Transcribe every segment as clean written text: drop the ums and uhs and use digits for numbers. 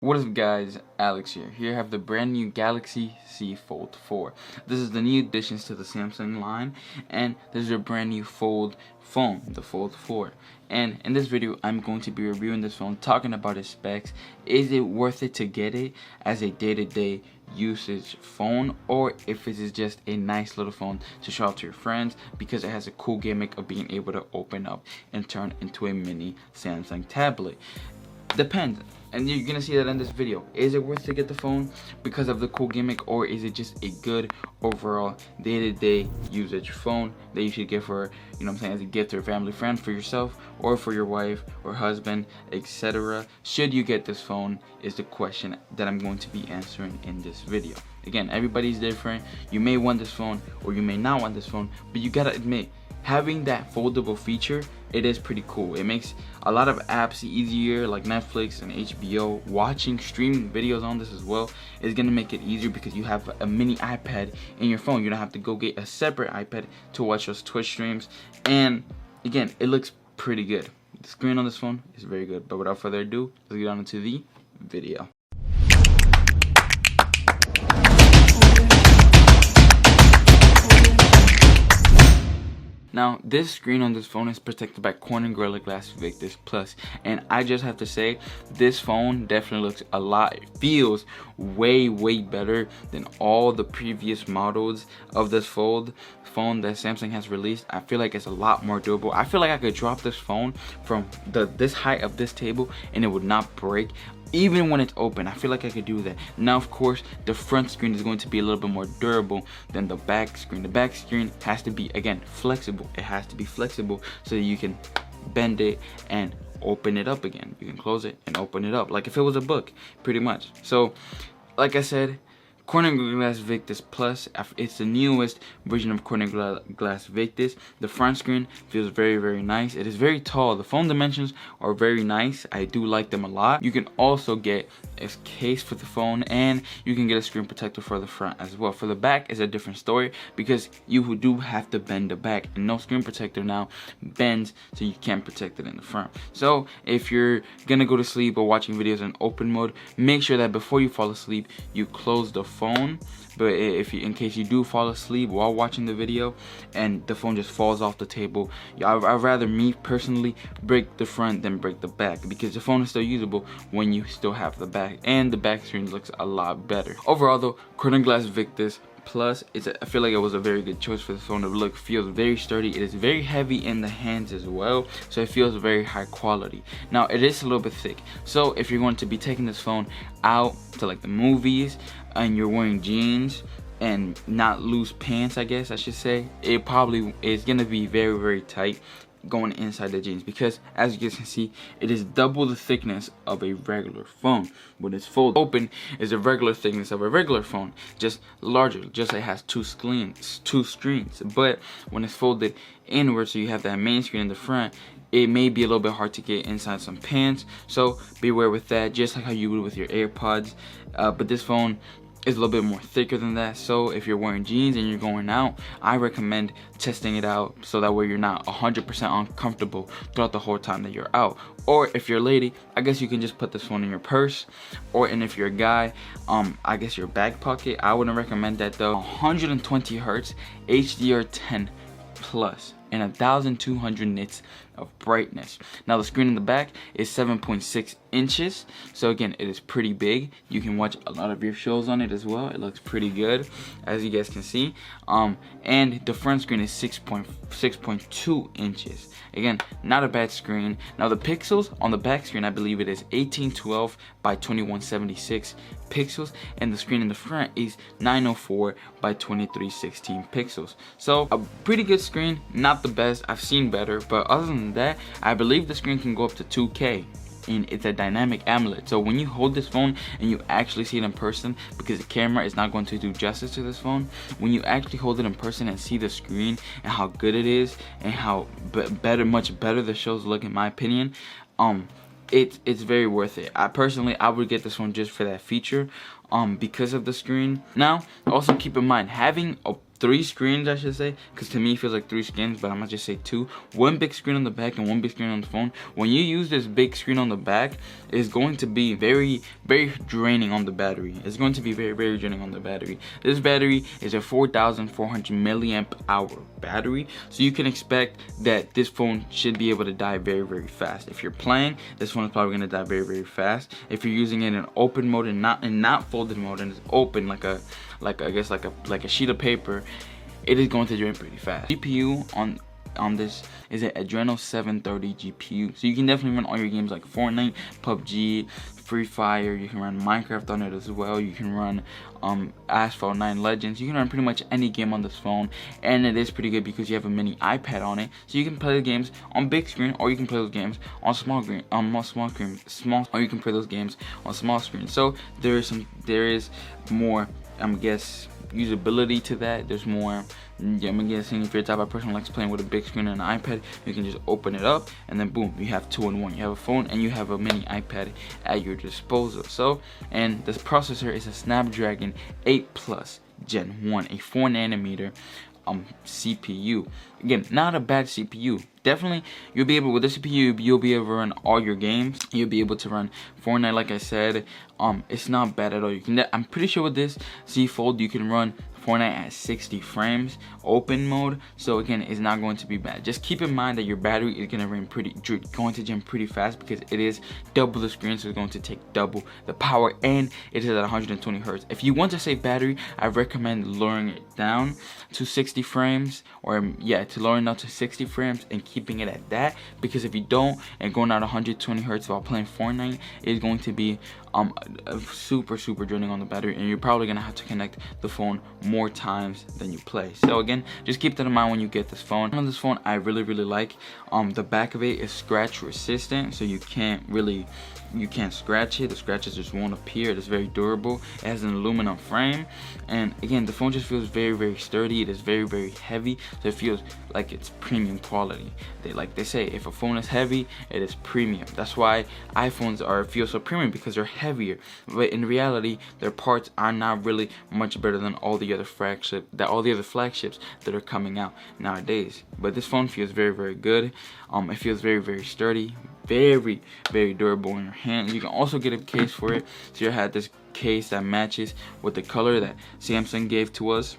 What is up guys, Alex here. Here I have the brand new Galaxy Z Fold 4. This is the new additions to the Samsung line, and this is a brand new fold phone, the Fold 4. And in this video I'm going to be reviewing this phone, talking about its specs. Is it worth it to get it as a day-to-day usage phone, or if it is just a nice little phone to show off to your friends because it has a cool gimmick of being able to open up and turn into a mini Samsung tablet. Depends, and you're gonna see that in this video. Is it worth to get the phone because of the cool gimmick, or is it just a good overall day-to-day usage phone that you should get for, you know what I'm saying, as a gift or a family friend, for yourself or for your wife or husband, etc. Should you get this phone is the question that I'm going to be answering in this video. Again, everybody's different. You may want this phone or you may not want this phone, but you gotta admit, having that foldable feature, it is pretty cool. It makes a lot of apps easier, like Netflix and HBO. Watching streaming videos on this as well is gonna make it easier because you have a mini iPad in your phone. You don't have to go get a separate iPad to watch those Twitch streams. And again, it looks pretty good. The screen on this phone is very good. But without further ado, let's get on into the video. Now, this screen on this phone is protected by Corning Gorilla Glass Victus Plus, and I just have to say, this phone definitely looks it feels way better than all the previous models of this phone that Samsung has released. I feel like it's a lot more durable. I feel like I could drop this phone from this height of this table and it would not break. Even when it's open, I feel like I could do that. Now, of course, the front screen is going to be a little bit more durable than the back screen. The back screen has to be, again, flexible. It has to be flexible so that you can bend it and open it up again. You can close it and open it up like if it was a book, pretty much. So, like I said, Corning Gorilla Glass Victus Plus, it's the newest version of Corning Gorilla Glass Victus. The front screen feels very nice. It is very tall. The phone dimensions are very nice. I do like them a lot. You can also get a case for the phone, and you can get a screen protector for the front as well. For the back is a different story because you do have to bend the back, and no screen protector now bends, so you can't protect it in the front. So if you're gonna go to sleep or watching videos in open mode, make sure that before you fall asleep you close the phone. But in case you do fall asleep while watching the video and the phone just falls off the table, I'd rather, me personally, break the front than break the back, because the phone is still usable when you still have the back, and the back screen looks a lot better. Overall though, Corning Glass Victus Plus, I feel like it was a very good choice for the phone. The feels very sturdy. It is very heavy in the hands as well, so it feels very high quality. Now, it is a little bit thick, so if you're going to be taking this phone out to like the movies and you're wearing jeans and not loose pants, I guess I should say, it probably is gonna be very tight going inside the jeans, because as you guys can see, it is double the thickness of a regular phone. When it's folded open, is a regular thickness of a regular phone, just larger, just it has two screens. But when it's folded inward, so you have that main screen in the front, it may be a little bit hard to get inside some pants, so beware with that, just like how you would with your AirPods. But this phone is a little bit more thicker than that, so if you're wearing jeans and you're going out, I recommend testing it out so that way you're not 100% uncomfortable throughout the whole time that you're out. Or if you're a lady, I guess you can just put this phone in your purse, and if you're a guy, I guess your back pocket. I wouldn't recommend that though. 120 Hz HDR10 Plus and 1200 nits of brightness. Now the screen in the back is 7.6 inches, so again, it is pretty big. You can watch a lot of your shows on it as well. It looks pretty good, as you guys can see. And the front screen is 6.2 inches. Again, not a bad screen. Now the pixels on the back screen, I believe it is 1812 by 2176 pixels, and the screen in the front is 904 by 2316 pixels. So a pretty good screen, not the best. I've seen better, but other than that, I believe the screen can go up to 2K. And it's a dynamic AMOLED, so when you hold this phone and you actually see it in person, because the camera is not going to do justice to this phone, when you actually hold it in person and see the screen and how good it is and how much better the shows look, in my opinion, it's very worth it. I would get this one just for that feature. because of the screen. Now also keep in mind, having 3 screens, I should say, because to me it feels like 3 screens, but I'm gonna just say 2. One big screen on the back and one big screen on the phone. When you use this big screen on the back, it's going to be very draining on the battery. It's going to be very draining on the battery. This battery is a 4,400 milliamp hour battery, so you can expect that this phone should be able to die very fast. If you're playing, this phone is probably gonna die very fast. If you're using it in open mode and not folded mode, and it's open like a sheet of paper, it is going to drain pretty fast. GPU on this is an Adreno 730 GPU, so you can definitely run all your games like Fortnite, PUBG, Free Fire. You can run Minecraft on it as well. You can run Asphalt 9 Legends. You can run pretty much any game on this phone, and it is pretty good because you have a mini iPad on it, so you can play the games on big screen, or you can play those games on small screen, or you can play those games on small screen. So there is more, usability to that. There's more. I'm guessing if you're the type of person who likes playing with a big screen and an iPad, you can just open it up and then boom, you have 2 in 1. You have a phone and you have a mini iPad at your disposal. So, and this processor is a Snapdragon 8 Plus Gen 1, a 4 nanometer CPU. Again, not a bad CPU. Definitely, you'll be able, with the CPU, you'll be able to run all your games. You'll be able to run Fortnite, like I said. It's not bad at all. You can. I'm pretty sure with this Z Fold, you can run Fortnite at 60 frames open mode, so again, it's not going to be bad. Just keep in mind that your battery is going to drain pretty fast, because it is double the screen, so it's going to take double the power, and it is at 120 hertz. If you want to save battery, I recommend lowering it down to 60 frames, or to lowering down to 60 frames and keeping it at that, because if you don't and going at 120 hertz while playing Fortnite, it's going to be super draining on the battery, and you're probably gonna have to connect the phone more times than you play. So again, just keep that in mind when you get this phone. On this phone, I really like. The back of it is scratch resistant, so you can't scratch it. The scratches just won't appear. It is very durable. It has an aluminum frame, and again, the phone just feels very sturdy. It is very heavy, so it feels like it's premium quality. They say, if a phone is heavy, it is premium. That's why iPhones feel so premium, because they're heavier. But in reality, their parts are not really much better than all the other flagships that are coming out nowadays. But this phone feels very good. It feels very sturdy, very durable in your hand. You can also get a case for it, so you had this case that matches with the color that Samsung gave to us.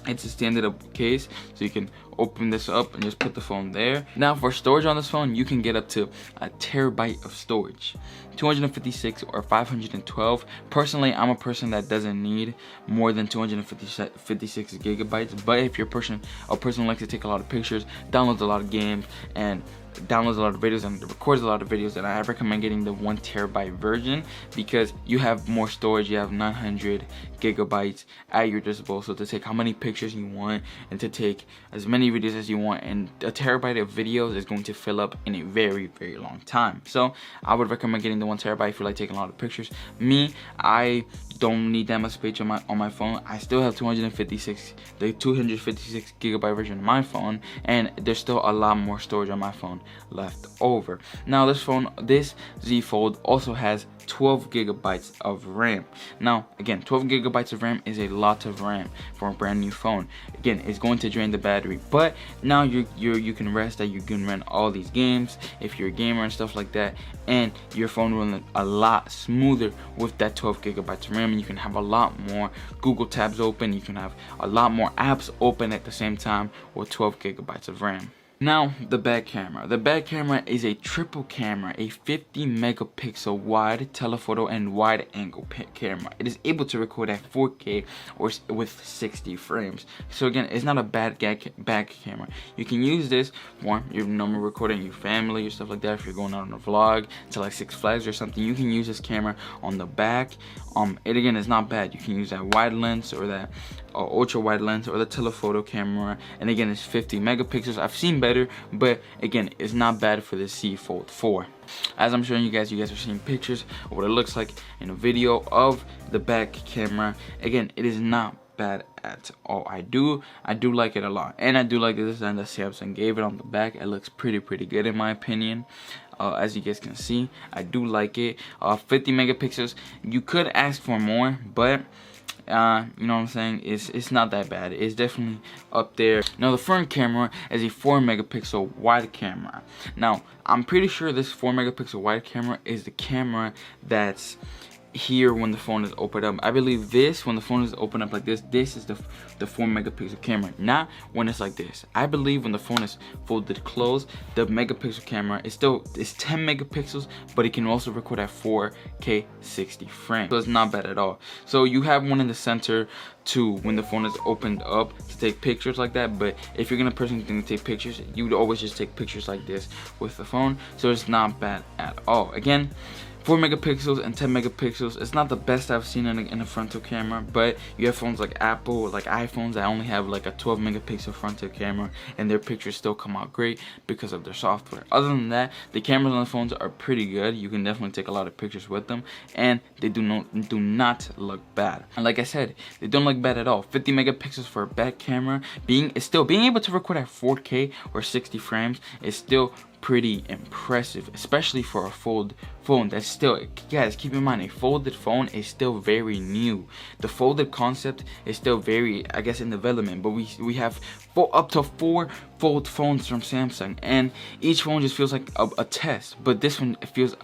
It's a standard case, so you can open this up and just put the phone there. Now for storage on this phone, you can get up to a terabyte of storage, 256 or 512. Personally, I'm a person that doesn't need more than 256 gigabytes, but if you're a person who likes to take a lot of pictures, downloads a lot of games, and downloads a lot of videos and records a lot of videos, and I recommend getting the 1 terabyte version, because you have more storage. You have 900 gigabytes at your disposal to take how many pictures you want and to take as many videos as you want, and a terabyte of videos is going to fill up in a very long time. So I would recommend getting the 1 terabyte if you like taking a lot of pictures. Me, I don't need that much space on my phone. I still have the 256 gigabyte version of my phone, and there's still a lot more storage on my phone left over. Now this Z Fold also has 12 gigabytes of RAM. Now again, 12 gigabytes of RAM is a lot of RAM for a brand new phone. Again, it's going to drain the battery, but now you can rest that you can run all these games if you're a gamer and stuff like that, and your phone will run a lot smoother with that 12 gigabytes of RAM, and you can have a lot more Google tabs open. You can have a lot more apps open at the same time with 12 gigabytes of RAM. Now, the back camera. The back camera is a triple camera, a 50 megapixel wide telephoto and wide angle camera. It is able to record at 4K or with 60 frames. So again, it's not a bad back camera. You can use this for your normal recording, your family, or stuff like that. If you're going out on a vlog to like Six Flags or something, you can use this camera on the back. It again is not bad. You can use that wide lens or that ultra wide lens or the telephoto camera, and again, it's 50 megapixels. I've seen better, but again, it's not bad for the Z Fold 4. As I'm showing you guys are seeing pictures of what it looks like in a video of the back camera. Again, it is not bad at all. I do like it a lot, and I do like the design that Samsung gave it on the back. It looks pretty good in my opinion. As you guys can see, I do like it. 50 megapixels. You could ask for more, but you know what I'm saying, it's not that bad. It's definitely up there. Now the front camera is a 4 megapixel wide camera. Now I'm pretty sure this 4 megapixel wide camera is the camera that's here when the phone is opened up. I believe this, when the phone is opened up like this is the 4 megapixel camera, not when it's like this. I believe when the phone is folded closed, the megapixel camera is 10 megapixels, but it can also record at 4K 60 frames, so it's not bad at all. So you have one in the center to when the phone is opened up to take pictures like that, but if you're gonna personally take pictures, you would always just take pictures like this with the phone, so it's not bad at all. Again, 4 megapixels and 10 megapixels. It's not the best I've seen in a frontal camera, but you have phones like Apple, like iPhones that only have like a 12 megapixel frontal camera, and their pictures still come out great because of their software. Other than that, the cameras on the phones are pretty good. You can definitely take a lot of pictures with them, and they do not look bad. And like I said, they don't look bad at all. 50 megapixels for a back camera, being able to record at 4K or 60 frames is still pretty impressive, especially for a fold phone that's still, guys, keep in mind, a folded phone is still very new. The folded concept is still very, I guess, in development, but we have up to 4 fold phones from Samsung, and each phone just feels like a test, but this one, it feels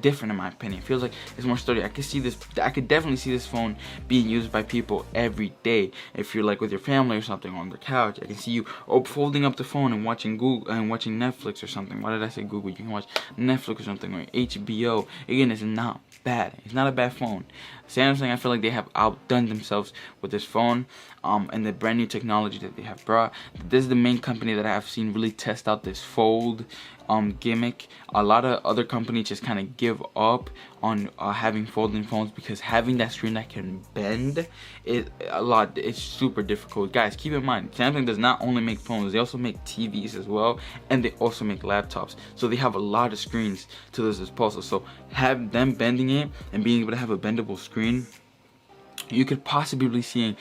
different in my opinion. It feels like it's more sturdy. I could definitely see this phone being used by people every day. If you're like with your family or something on the couch, I can see you folding up the phone and watching Google and watching Netflix or something. Why did I say Google? You can watch Netflix or something, or HBO. Again, it's not bad. It's not a bad phone. Samsung, I feel like they have outdone themselves with this phone, and the brand new technology that they have brought. This is the main company that I have seen really test out this fold gimmick. A lot of other companies just kind of give up on having folding phones, because having that screen that can bend it's super difficult. Guys, keep in mind, Samsung does not only make phones, they also make TVs as well, and they also make laptops, so they have a lot of screens to this disposal. So have them bending it and being able to have a bendable screen, you could possibly be seeing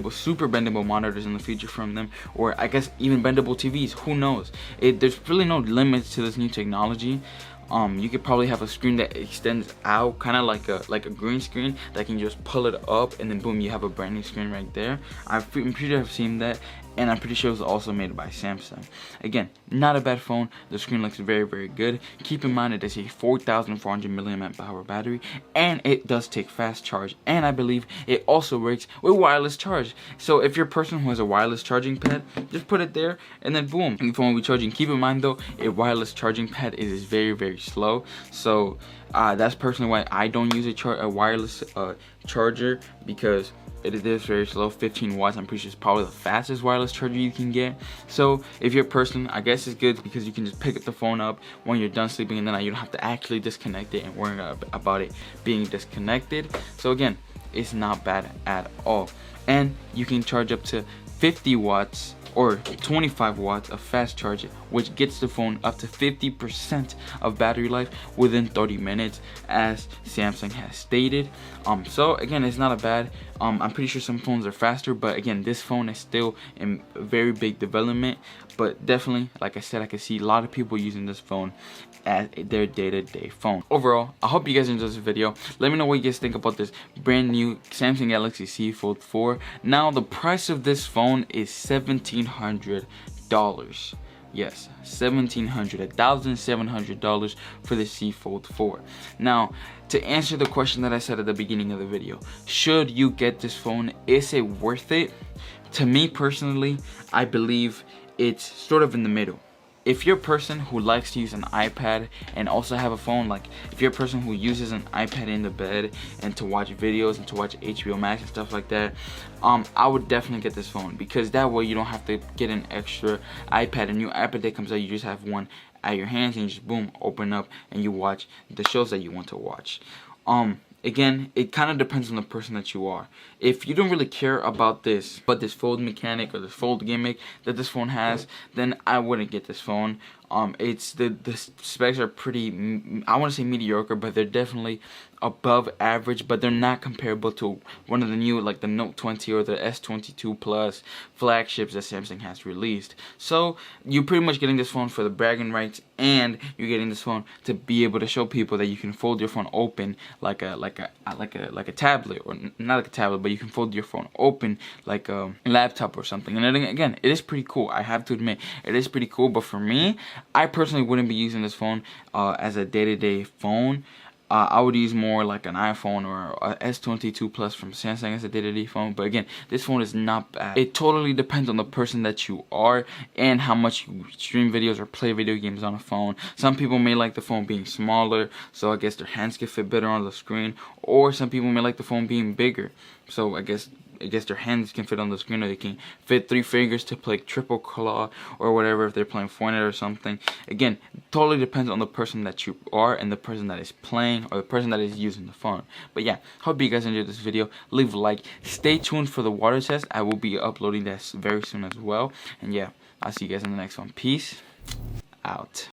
super bendable monitors in the future from them, or I guess even bendable TVs. Who knows? There's really no limits to this new technology. You could probably have a screen that extends out, kind of like a green screen that can just pull it up, and then boom, you have a brand new screen right there. I'm pretty sure I've seen that, and I'm pretty sure it was also made by Samsung. Again, not a bad phone. The screen looks very good. Keep in mind it is a 4,400 milliamp hour battery, and it does take fast charge, and I believe it also works with wireless charge. So if you're a person who has a wireless charging pad, just put it there, and then boom, your phone will be charging. Keep in mind though, a wireless charging pad is very slow, so that's personally why I don't use a wireless charger, because it is very slow. 15 watts, I'm pretty sure it's probably the fastest wireless charger you can get. So if you're a person, I guess it's good because you can just pick the phone up when you're done sleeping, and then you don't have to actually disconnect it and worry about it being disconnected. So again, it's not bad at all, and you can charge up to 50 watts or 25 watts of fast charge, which gets the phone up to 50% of battery life within 30 minutes, as Samsung has stated. So again, it's not a bad. I'm pretty sure some phones are faster, but again, this phone is still in very big development. But definitely, like I said, I can see a lot of people using this phone as their day-to-day phone. Overall, I hope you guys enjoyed this video. Let me know what you guys think about this brand new Samsung Galaxy Z Fold 4. Now, the price of this phone is $1,700. Yes, $1,700 for the Z Fold 4. Now, to answer the question that I said at the beginning of the video, should you get this phone? Is it worth it? To me personally, I believe it's sort of in the middle. If you're a person who likes to use an iPad and also have a phone, like if you're a person who uses an iPad in the bed and to watch videos and to watch HBO Max and stuff like that, I would definitely get this phone, because that way you don't have to get an extra iPad. A new iPad that comes out, you just have one at your hands and you just boom, open up and you watch the shows that you want to watch. Again, it kind of depends on the person that you are. If you don't really care about this fold mechanic or this fold gimmick that this phone has, then I wouldn't get this phone. It's the specs are pretty, I want to say mediocre, but they're definitely above average, but they're not comparable to one of the new, like the Note 20 or the S22 Plus flagships that Samsung has released. So you're pretty much getting this phone for the bragging rights, and you're getting this phone to be able to show people that you can fold your phone open like a tablet, or not like a tablet, but you can fold your phone open like a laptop or something. And then again, it is pretty cool. I have to admit, it is pretty cool. But for me, I personally wouldn't be using this phone as a day-to-day phone. I would use more like an iPhone or a S22 Plus from Samsung as a day-to-day phone. But again, this phone is not bad. It totally depends on the person that you are and how much you stream videos or play video games on a phone. Some people may like the phone being smaller, so I guess their hands can fit better on the screen. Or some people may like the phone being bigger, so I guess their hands can fit on the screen, or they can fit 3 fingers to play triple claw or whatever if they're playing Fortnite or something. Again, totally depends on the person that you are and the person that is playing or the person that is using the phone. But yeah, hope you guys enjoyed this video. Leave a like. Stay tuned for the water test. I will be uploading that very soon as well. And yeah, I'll see you guys in the next one. Peace out.